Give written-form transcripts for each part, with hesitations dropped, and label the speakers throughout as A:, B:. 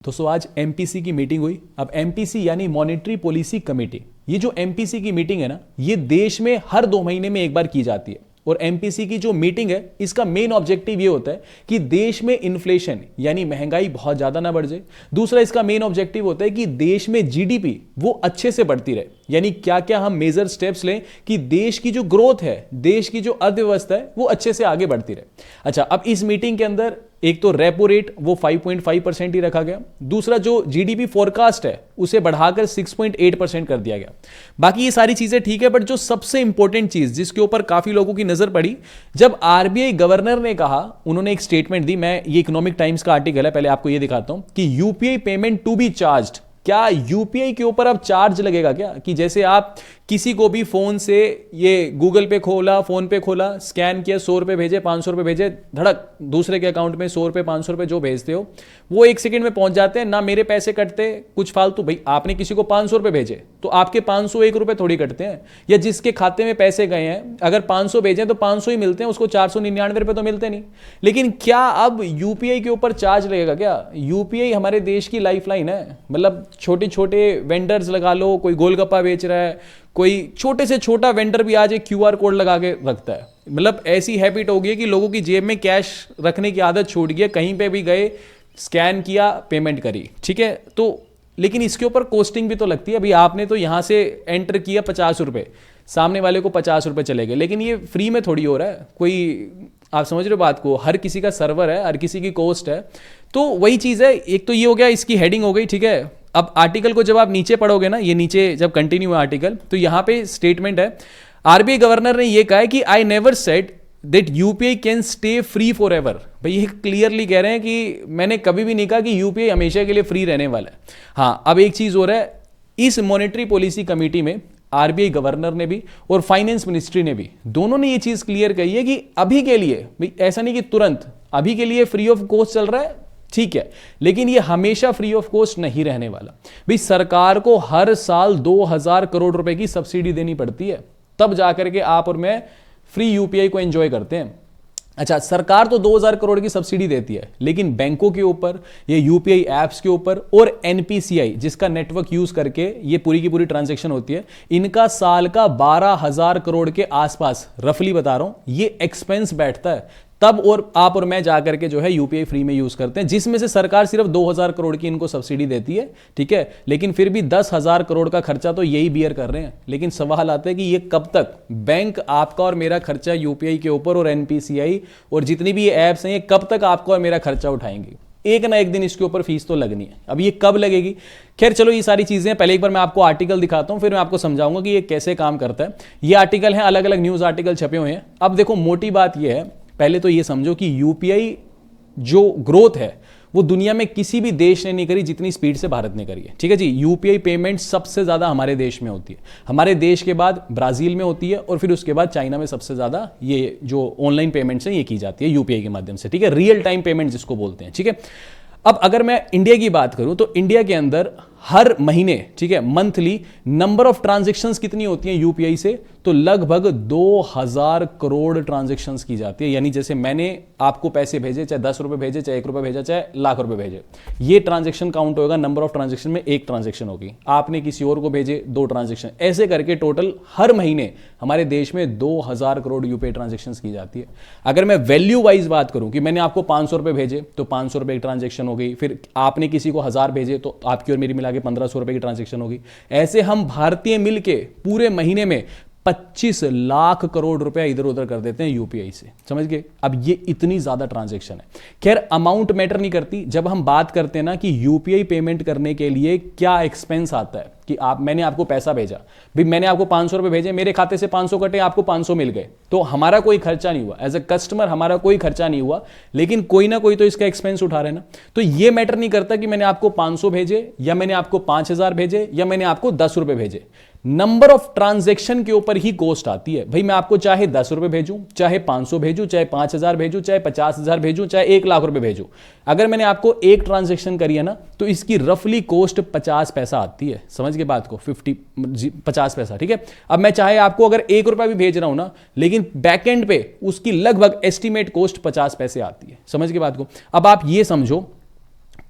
A: दोस्तों आज एमपीसी की मीटिंग हुई। अब एमपीसी यानी मॉनेटरी पॉलिसी कमेटी, ये जो एमपीसी की मीटिंग है ना, ये देश में हर 2 महीने में एक बार की जाती है। और एमपीसी की जो मीटिंग है, इसका मेन ऑब्जेक्टिव ये होता है कि देश में इन्फ्लेशन यानी महंगाई बहुत ज्यादा ना बढ़ जाए। दूसरा इसका मेन ऑब्जेक्टिव होता है कि देश में जीडीपी वो अच्छे से बढ़ती रहे, यानी क्या क्या हम मेजर स्टेप्स लें कि देश की जो ग्रोथ है, देश की जो अर्थव्यवस्था है, वो अच्छे से आगे बढ़ती रहे। अच्छा, अब इस मीटिंग के अंदर एक तो रेपो रेट वो 5.5% ही रखा गया। दूसरा जो जीडीपी फोरकास्ट है उसे बढ़ाकर 6.8% कर दिया गया। बाकी ये सारी चीजें ठीक है, बट जो सबसे इंपॉर्टेंट चीज जिसके ऊपर काफी लोगों की नजर पड़ी, जब आरबीआई गवर्नर ने कहा, उन्होंने एक स्टेटमेंट दी। मैं ये इकोनॉमिक टाइम्स का आर्टिकल है, पहले आपको ये दिखाता हूं कि UPI payment to be charged. क्या यूपीआई के ऊपर अब चार्ज लगेगा क्या? कि जैसे आप किसी को भी फोन से ये गूगल पे खोला, फोन पे खोला, स्कैन किया, 100 रुपए भेजे, 500 रुपए भेजे, धड़क दूसरे के अकाउंट में 100 रुपए 500 रुपए जो भेजते हो वो 1 सेकंड में पहुंच जाते हैं ना। मेरे पैसे कटते कुछ फालतू, भाई आपने किसी को 500 रुपए भेजे तो आपके 501 रुपए थोड़ी कटते हैं। या जिसके खाते में पैसे गए हैं, अगर 500 भेजे तो 500 ही मिलते हैं, उसको 499 रुपए तो मिलते नहीं। लेकिन क्या अब यूपीआई के ऊपर चार्ज लगेगा क्या? यूपीआई हमारे देश की लाइफलाइन है। मतलब छोटे छोटे वेंडर्स लगा लो, कोई गोलगप्पा बेच रहा है, कोई छोटे से छोटा वेंडर भी आज एक क्यूआर कोड लगा के रखता है। मतलब ऐसी हैबिट हो गई है कि लोगों की जेब में कैश रखने की आदत छूट गई है। कहीं पे भी गए, स्कैन किया, पेमेंट करी, ठीक है। तो लेकिन इसके ऊपर कॉस्टिंग भी तो लगती है। अभी आपने तो यहां से एंटर किया 50 रुपए, सामने वाले को 50 रुपए चले गए, लेकिन ये फ्री में थोड़ी हो रहा है। कोई, आप समझ रहे हो बात को? हर किसी का सर्वर है, हर किसी की कॉस्ट है। तो वही चीज है। एक तो ये हो गया, इसकी हेडिंग हो गई, ठीक है। अब आर्टिकल को जब आप नीचे पढ़ोगे ना, ये नीचे जब कंटिन्यू है आर्टिकल, तो यहां पे स्टेटमेंट है, आरबीआई गवर्नर ने ये कहा है कि I never said that UPI can stay free for ever. भाई ये क्लियरली कह रहे हैं कि मैंने कभी भी नहीं कहा कि यूपीआई हमेशा के लिए फ्री रहने वाला है। हाँ, अब एक चीज हो रहा है, इस मॉनेटरी पॉलिसी कमेटी में आरबीआई गवर्नर ने भी और फाइनेंस मिनिस्ट्री ने भी, दोनों ने ये चीज क्लियर कही है कि अभी के लिए, भाई ऐसा नहीं कि तुरंत, अभी के लिए फ्री ऑफ कॉस्ट चल रहा है, ठीक है, लेकिन ये हमेशा फ्री ऑफ कॉस्ट नहीं रहने वाला। भाई सरकार को हर साल 2000 करोड़ रुपए की सब्सिडी देनी पड़ती है, तब जाकर के आप और मैं फ्री यूपीआई को एंजॉय करते हैं। अच्छा, सरकार तो 2000 करोड़ की सब्सिडी देती है, लेकिन बैंकों के ऊपर, ये यूपीआई एप्स के ऊपर और एनपीसीआई जिसका नेटवर्क यूज करके ये पूरी की पूरी ट्रांजैक्शन होती है, इनका साल का 12,000 करोड़ के आसपास, रफली बता रहा हूं, ये एक्सपेंस बैठता है। तब और आप और मैं जाकर के जो है यूपीआई फ्री में यूज करते हैं, जिसमें से सरकार सिर्फ 2000 करोड़ की इनको सब्सिडी देती है, ठीक है। लेकिन फिर भी 10,000 करोड़ का खर्चा तो यही बियर कर रहे हैं। लेकिन सवाल आता है कि ये कब तक बैंक आपका और मेरा खर्चा यूपीआई के ऊपर और एनपीसीआई और जितनी भी ये ऐप्स हैं, ये कब तक आपका और मेरा खर्चा उठाएंगी? एक ना एक दिन इसके ऊपर फीस तो लगनी है। अब ये कब लगेगी? खैर चलो, ये सारी चीजें पहले एक बार मैं आपको आर्टिकल दिखाता हूं, फिर मैं आपको समझाऊंगा कि ये कैसे काम करता है। ये आर्टिकल है, अलग अलग न्यूज आर्टिकल छपे हुए हैं। अब देखो, मोटी बात ये है, पहले तो ये समझो कि यूपीआई जो ग्रोथ है वो दुनिया में किसी भी देश ने नहीं करी जितनी स्पीड से भारत ने करी है, ठीक है जी। यूपीआई पेमेंट सबसे ज्यादा हमारे देश में होती है, हमारे देश के बाद ब्राजील में होती है, और फिर उसके बाद चाइना में सबसे ज्यादा ये जो ऑनलाइन पेमेंट्स हैं ये की जाती है यूपीआई के माध्यम से, ठीक है। रियल टाइम पेमेंट जिसको बोलते हैं, ठीक है। अब अगर मैं इंडिया की बात करूं तो इंडिया के अंदर हर महीने, ठीक है, मंथली नंबर ऑफ ट्रांजैक्शंस कितनी होती हैं यूपीआई से? तो लगभग 2000 करोड़ ट्रांजैक्शंस की जाती है। यानी जैसे मैंने आपको पैसे भेजे, चाहे 10 रुपए भेजे, चाहे 1 रुपए भेजा, चाहे लाख रुपए भेजे, ये ट्रांजैक्शन काउंट होगा। नंबर ऑफ ट्रांजैक्शन में एक ट्रांजैक्शन होगी, आपने किसी और को भेजे 2 ट्रांजैक्शन, ऐसे करके टोटल हर महीने हमारे देश में 2000 करोड़ यूपीआई ट्रांजैक्शन की जाती है। अगर मैं वैल्यू वाइज बात करूं कि मैंने आपको 500 रुपए भेजे तो 500 रुपए की ट्रांजैक्शन हो गई, फिर आपने किसी को 1000 भेजे तो आपकी और मेरी मिला के 1500 रुपए की ट्रांजैक्शन होगी। ऐसे हम भारतीय मिलके पूरे महीने में 25 लाख करोड़ रुपया इधर उधर कर देते हैं यूपीआई से, समझ गए? अब ये इतनी ज्यादा ट्रांजैक्शन है। खैर, अमाउंट मैटर नहीं करती। जब हम बात करते हैं ना कि यूपीआई पेमेंट करने के लिए क्या एक्सपेंस आता है, कि मैंने आपको पैसा भेजा, भाई मैंने आपको 500 रुपए भेजे, मेरे खाते से 500 कटे, आपको 500 मिल गए, तो हमारा कोई खर्चा नहीं हुआ, एज ए कस्टमर हमारा कोई खर्चा नहीं हुआ, लेकिन कोई ना कोई तो इसका एक्सपेंस उठा रहे ना। तो ये मैटर नहीं करता कि मैंने आपको 500 भेजे या मैंने आपको 5000 भेजे या मैंने आपको 10 रुपए भेजे, नंबर ऑफ ट्रांजैक्शन के ऊपर ही कॉस्ट आती है। भाई मैं आपको चाहे 10 रुपए भेजूं, चाहे 500 भेजूं, चाहे 5000 भेजूं, चाहे 50,000 भेजूं, चाहे 1 लाख रुपए भेजूं, अगर मैंने आपको एक ट्रांजैक्शन करी है ना, तो इसकी रफली कॉस्ट 50 पैसा आती है। समझ के बात को? 50 पैसा, ठीक है। अब मैं चाहे आपको अगर 1 रुपया भी भेज रहा हूं ना, लेकिन बैकएंड पे उसकी लगभग एस्टिमेट कॉस्ट 50 पैसे आती है। समझ के बात को? अब आप ये समझो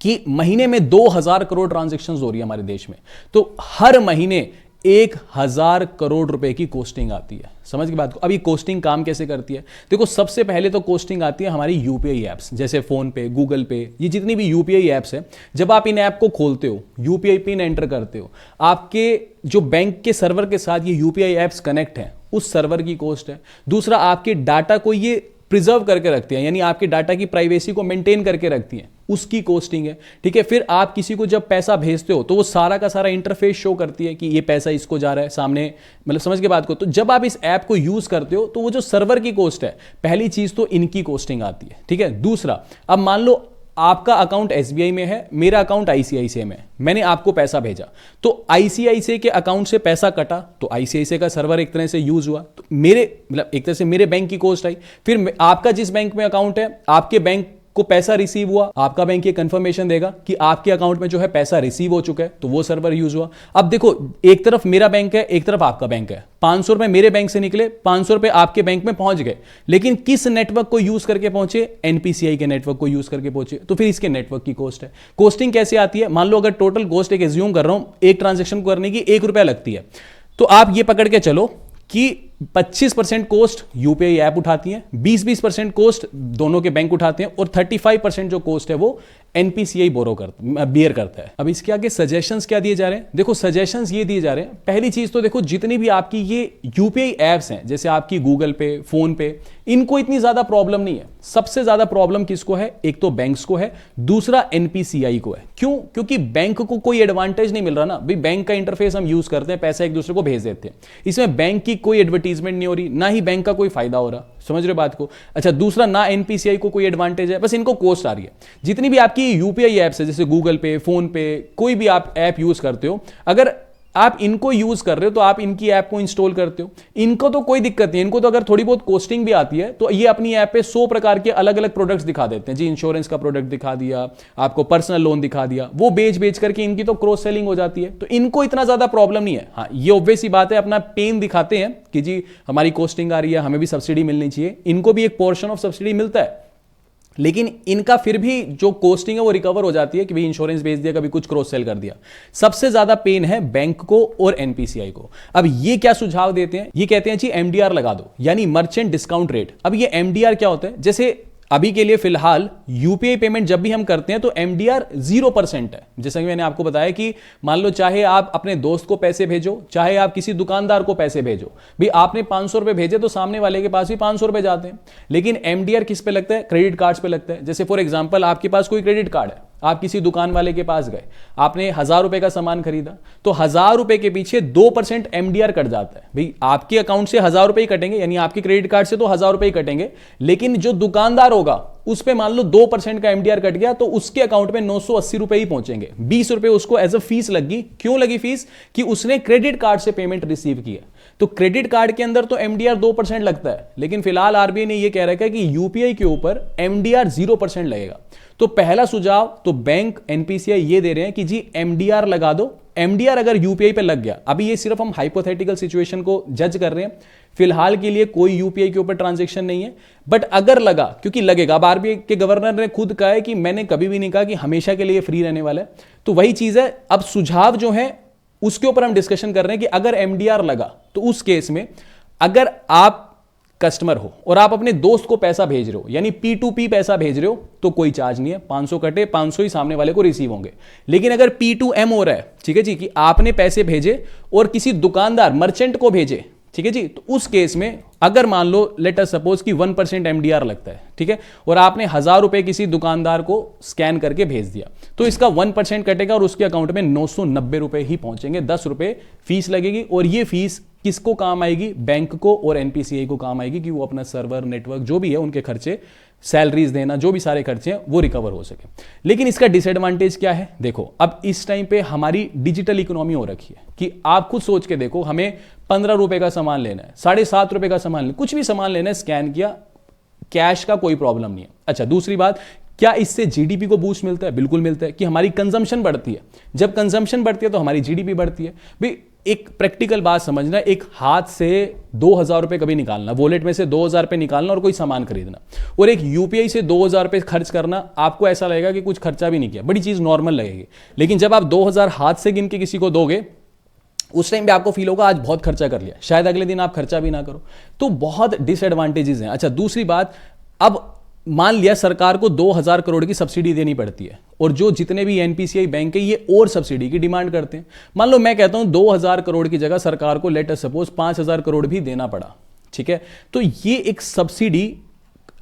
A: कि महीने में 2000 करोड़ ट्रांजैक्शंस हो रही है हमारे देश में, तो हर महीने 1000 करोड़ रुपए की कोस्टिंग आती है। समझ की बात को। अब ये कोस्टिंग काम कैसे करती है? देखो, सबसे पहले तो कोस्टिंग आती है हमारी यूपीआई ऐप्स, जैसे फोन पे, गूगल पे, ये जितनी भी यूपीआई ऐप्स है, जब आप इन ऐप को खोलते हो, यूपीआई पिन एंटर करते हो, आपके जो बैंक के सर्वर के साथ ये यूपीआई ऐप्स कनेक्ट है, उस सर्वर की कॉस्ट है। दूसरा, आपके डाटा को ये प्रिजर्व करके रखती है, यानी आपके डाटा की प्राइवेसी को मेंटेन करके रखती है, उसकी कॉस्टिंग है। ठीक है। फिर आप किसी को जब पैसा भेजते हो तो वो सारा का सारा इंटरफेस शो करती है कि ये पैसा इसको जा रहा है सामने, मतलब समझ के बात को। तो जब आप इस ऐप को यूज करते हो तो वो जो सर्वर की कॉस्ट है, पहली चीज तो इनकी कॉस्टिंग आती है। ठीक है। दूसरा, अब मान लो आपका अकाउंट एसबीआई में है, मेरा अकाउंट आईसीआईसीआई में है, मैंने आपको पैसा भेजा, तो आईसीआईसीआई के अकाउंट से पैसा कटा तो आईसीआईसीआई का सर्वर एक तरह से यूज हुआ, तो मेरे मतलब एक तरह से मेरे बैंक की कॉस्ट आई। फिर आपका जिस बैंक में अकाउंट है, आपके बैंक को पैसा रिसीव हुआ, आपका बैंक ये कंफर्मेशन देगा कि आपके अकाउंट में जो है पैसा रिसीव हो चुका है, तो वो सर्वर यूज हुआ। अब देखो, एक तरफ मेरा बैंक है, एक तरफ आपका बैंक है, 500 रुपए मेरे बैंक से निकले, 500 रुपए आपके बैंक में पहुंच गए, लेकिन किस नेटवर्क को यूज करके पहुंचे? एनपीसीआई के नेटवर्क को यूज करके पहुंचे, तो फिर इसके नेटवर्क की कॉस्ट है। कॉस्टिंग कैसे आती है? मान लो अगर टोटल कॉस्ट एक एज्यूम कर रहा हूं, एक ट्रांजेक्शन करने की 1 रुपया लगती है, तो आप ये पकड़ के चलो कि 25% कॉस्ट यूपीआई ऐप उठाती है, 20% कॉस्ट दोनों के बैंक उठाते हैं, और 35% जो कॉस्ट है वो एनपीसीआई बियर करता है। अब इसके आगे सजेशंस क्या दिए जा रहे हैं? देखो, सजेशंस ये दिए जा रहे हैं, पहली चीज तो देखो, जितनी भी आपकी ये यूपीआई ऐप्स हैं, जैसे आपकी गूगल पे, फोन पे, इनको इतनी ज्यादा प्रॉब्लम नहीं है। सबसे ज्यादा प्रॉब्लम किसको है? एक तो बैंक्स को है, दूसरा एनपीसीआई को है। क्यों? क्योंकि बैंक को कोई एडवांटेज नहीं मिल रहा ना भाई, बैंक का इंटरफेस हम यूज करते हैं, पैसा एक दूसरे को भेज देते हैं, इसमें बैंक की कोई एडवर्टीजमेंट नहीं हो रही, ना ही बैंक का कोई फायदा हो रहा। समझ रहे बात को? अच्छा, दूसरा, ना एनपीसीआई को कोई एडवांटेज है, बस इनको कॉस्ट आ रही है। जितनी भी आपकी यूपीआई ऐप्स है, जैसे गूगल पे, फोन पे, कोई भी आप ऐप यूज करते हो, अगर आप इनको यूज कर रहे हो तो आप इनकी ऐप को इंस्टॉल करते हो, इनको तो कोई दिक्कत नहीं, इनको तो अगर थोड़ी बहुत कॉस्टिंग भी आती है तो ये अपनी ऐप पे 100 प्रकार के अलग अलग प्रोडक्ट्स दिखा देते हैं जी। इंश्योरेंस का प्रोडक्ट दिखा दिया, आपको पर्सनल लोन दिखा दिया, वो बेच करके इनकी तो क्रॉस सेलिंग हो जाती है, तो इनको इतना ज्यादा प्रॉब्लम नहीं है। हाँ, ये ऑब्वियस ही बात है, अपना पेन दिखाते हैं कि जी हमारी कॉस्टिंग आ रही है, हमें भी सब्सिडी मिलनी चाहिए, इनको भी एक पोर्शन ऑफ सब्सिडी मिलता है, लेकिन इनका फिर भी जो कॉस्टिंग है वो रिकवर हो जाती है कि भाई इंश्योरेंस बेच दिया, कभी कुछ क्रॉस सेल कर दिया। सबसे ज्यादा पेन है बैंक को और एनपीसीआई को। अब ये क्या सुझाव देते हैं? ये कहते हैं जी एमडीआर लगा दो, यानी मर्चेंट डिस्काउंट रेट। अब ये एमडीआर क्या होता है? जैसे अभी के लिए फिलहाल यूपीआई पेमेंट जब भी हम करते हैं तो एमडीआर 0% है। जैसा कि मैंने आपको बताया कि मान लो चाहे आप अपने दोस्त को पैसे भेजो, चाहे आप किसी दुकानदार को पैसे भेजो, भाई आपने 500 रुपए भेजे तो सामने वाले के पास भी 500 रुपए जाते हैं, लेकिन एमडीआर किस पे लगता है? क्रेडिट कार्ड्स पे लगता है। जैसे फॉर एग्जांपल, आपके पास कोई क्रेडिट कार्ड है, आप किसी दुकान वाले के पास गए, आपने 1000 रुपए का सामान खरीदा, तो 1000 रुपए के पीछे 2% एमडीआर कट जाता है। भाई आपके अकाउंट से 1000 रुपए ही कटेंगे, यानी आपके क्रेडिट कार्ड से तो 1000 रुपए ही कटेंगे, लेकिन जो दुकानदार होगा उस पे मान लो 2% का एमडीआर कट गया, तो उसके अकाउंट में 980 रुपए ही पहुंचेंगे। 20 रुपए उसको एज अ फीस लगी। क्यों लगी फीस? कि उसने क्रेडिट कार्ड से पेमेंट रिसीव किया। तो क्रेडिट कार्ड के अंदर तो एमडीआर 2% लगता है, लेकिन फिलहाल आरबीआई ने यह कह रखा है कि यूपीआई के ऊपर एमडीआर 0% लगेगा। तो पहला सुझाव तो बैंक, एनपीसीआई ये दे रहे हैं कि जी एमडीआर लगा दो। एमडीआर अगर यूपीआई पे लग गया, अभी ये सिर्फ हम हाइपोथेटिकल सिचुएशन को जज कर रहे हैं, फिलहाल के लिए कोई यूपीआई के ऊपर ट्रांजैक्शन नहीं है, बट अगर लगा, क्योंकि लगेगा। अब आरबीआई के गवर्नर ने खुद कहा है कि मैंने कभी भी नहीं कहा कि हमेशा के लिए फ्री रहने वाला है, तो वही चीज है। अब सुझाव जो है उसके ऊपर हम डिस्कशन कर रहे हैं कि अगर एमडीआर लगा तो उस केस में अगर आप कस्टमर हो और आप अपने दोस्त को पैसा भेज रहे हो, यानी P2P पैसा भेज रहे हो, तो कोई चार्ज नहीं है, 500 कटे 500 ही सामने वाले को रिसीव होंगे। लेकिन अगर P2M हो रहा है, ठीक है जी, कि आपने पैसे भेजे और किसी दुकानदार मर्चेंट को भेजे, ठीक है जी, तो उस केस में अगर मान लो लेट अस सपोज कि 1% एमडीआर लगता है, ठीक है, और आपने 1000 रुपए किसी दुकानदार को स्कैन करके भेज दिया, तो इसका 1% कटेगा और उसके अकाउंट में 990 रुपए ही पहुंचेंगे, 10 रुपए फीस लगेगी। और ये फीस किसको काम आएगी? बैंक को और एनपीसीआई को काम आएगी कि वो अपना सर्वर, नेटवर्क जो भी है उनके खर्चे, सैलरीज देना, जो भी सारे खर्चे हैं वो रिकवर हो सके। लेकिन इसका डिसएडवांटेज क्या है? देखो, अब इस टाइम पे हमारी डिजिटल इकोनॉमी हो रखी है कि आप खुद सोच के देखो, हमें 15 रुपए का सामान लेना है, 7.5 रुपए का सामान लेना, कुछ भी सामान लेना है, स्कैन किया, कैश का कोई प्रॉब्लम नहीं है। अच्छा, दूसरी बात, क्या इससे जीडीपी को बूस्ट मिलता है? बिल्कुल मिलता है, कि हमारी कंजम्पशन बढ़ती है। जब कंजम्पशन बढ़ती है तो हमारी जीडीपी बढ़ती है। भाई एक प्रैक्टिकल बात समझना, एक हाथ से 2,000 रुपये कभी निकालना, वॉलेट में से 2,000 रुपये निकालना और कोई सामान खरीदना, और एक यूपीआई से 2,000 रुपये खर्च करना, आपको ऐसा लगेगा कि कुछ खर्चा भी नहीं किया, बड़ी चीज़ नॉर्मल लगेगी। लेकिन जब आप 2,000 हाथ से गिन के किसी को दोगे, उस टाइम पे आपको फील होगा आज बहुत खर्चा कर लिया, शायद अगले दिन आप खर्चा भी ना करो। तो बहुत डिसएडवांटेजेस हैं। अच्छा, दूसरी बात, अब मान लिया सरकार को 2,000 करोड़ की सब्सिडी देनी पड़ती है, और जो जितने भी एनपीसीआई बैंक है ये और सब्सिडी की डिमांड करते हैं। मान लो मैं कहता हूं 2,000 करोड़ की जगह सरकार को लेट अस सपोज 5,000 करोड़ भी देना पड़ा, ठीक है, तो ये एक सब्सिडी,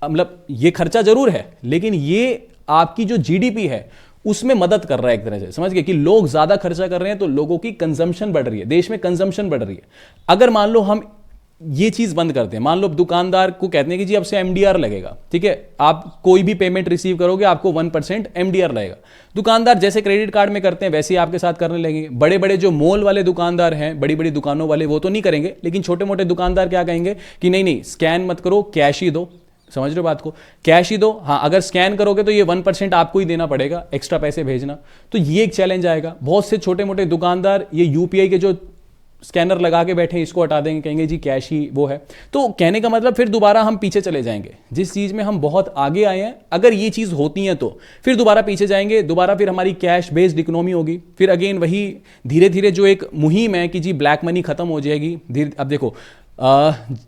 A: मतलब ये खर्चा जरूर है, लेकिन ये आपकी जो जीडीपी है उसमें मदद कर रहा है एक तरह से, समझ गए कि लोग ज्यादा खर्चा कर रहे हैं तो लोगों की कंजम्पशन बढ़ रही है, देश में कंजम्पशन बढ़ रही है। अगर मान लो हम ये चीज बंद करते हैं, मान लो दुकानदार को कहते हैं कि जी अब से एमडीआर लगेगा, ठीक है, आप कोई भी पेमेंट रिसीव करोगे आपको 1% एमडीआर लगेगा। दुकानदार जैसे क्रेडिट कार्ड में करते हैं वैसे ही आपके साथ करने लगेंगे। बड़े बड़े जो मॉल वाले दुकानदार हैं, बड़ी बड़ी दुकानों वाले, वो तो नहीं करेंगे, लेकिन छोटे मोटे दुकानदार क्या कहेंगे कि नहीं नहीं स्कैन मत करो, कैश ही दो। समझ रहे हो बात को, कैश ही दो। हाँ, अगर स्कैन करोगे तो ये 1% आपको ही देना पड़ेगा, एक्स्ट्रा पैसे भेजना। तो ये एक चैलेंज आएगा। बहुत से छोटे मोटे दुकानदार ये यूपीआई के जो स्कैनर लगा के बैठे इसको हटा देंगे, कहेंगे जी कैश ही वो है। तो कहने का मतलब फिर दोबारा हम पीछे चले जाएंगे, जिस चीज में हम बहुत आगे आए हैं अगर ये चीज होती है तो फिर दोबारा पीछे जाएंगे, दोबारा फिर हमारी कैश बेस्ड इकोनॉमी होगी, फिर अगेन वही धीरे धीरे जो एक मुहिम है कि जी ब्लैक मनी खत्म हो जाएगी। अब देखो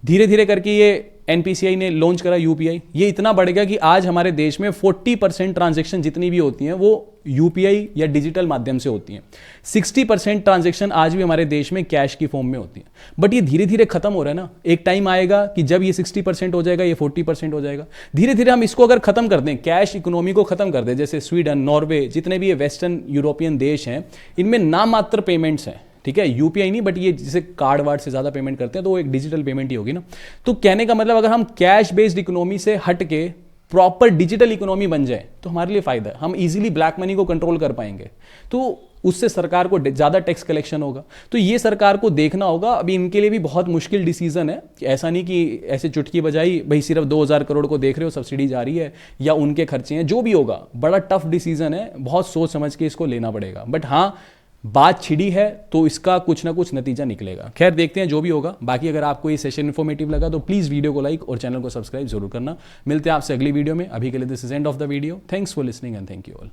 A: धीरे धीरे करके ये एनपीसीआई ने लॉन्च करा यूपीआई, ये इतना बढ़ेगा कि आज हमारे देश में 40% ट्रांजैक्शन जितनी भी होती हैं वो यूपीआई या डिजिटल माध्यम से होती हैं। 60% ट्रांजैक्शन आज भी हमारे देश में कैश की फॉर्म में होती हैं। बट ये धीरे धीरे खत्म हो रहा है ना, एक टाइम आएगा कि जब ये 60% हो जाएगा, ये 40% हो जाएगा। धीरे धीरे हम इसको अगर खत्म कर दें, कैश इकोनॉमी को खत्म कर दें, जैसे स्वीडन, नॉर्वे, जितने भी ये वेस्टर्न यूरोपियन देश हैं, इनमें नाम मात्र पेमेंट्स हैं, ठीक है, यूपीआई नहीं, बट ये जैसे कार्ड वार्ड से ज्यादा पेमेंट करते हैं तो वो एक डिजिटल पेमेंट ही होगी ना। तो कहने का मतलब अगर हम कैश बेस्ड इकोनॉमी से हट के प्रॉपर डिजिटल इकोनॉमी बन जाए तो हमारे लिए फायदा है, हम इजीली ब्लैक मनी को कंट्रोल कर पाएंगे, तो उससे सरकार को ज्यादा टैक्स कलेक्शन होगा। तो ये सरकार को देखना होगा। अभी इनके लिए भी बहुत मुश्किल डिसीजन है, ऐसा नहीं कि ऐसे चुटकी बजाई भाई सिर्फ 2,000 करोड़ को देख रहे हो, सब्सिडी जारी है या उनके खर्चे हैं, जो भी होगा बड़ा टफ डिसीजन है, बहुत सोच समझ के इसको लेना पड़ेगा। बट हाँ, बात छिड़ी है तो इसका कुछ ना कुछ नतीजा निकलेगा। खैर देखते हैं जो भी होगा। बाकी अगर आपको ये सेशन इन्फॉर्मेटिव लगा तो प्लीज वीडियो को लाइक और चैनल को सब्सक्राइब जरूर करना। मिलते हैं आपसे अगली वीडियो में। अभी के लिए this is end of the video. Thanks for listening and thank you all.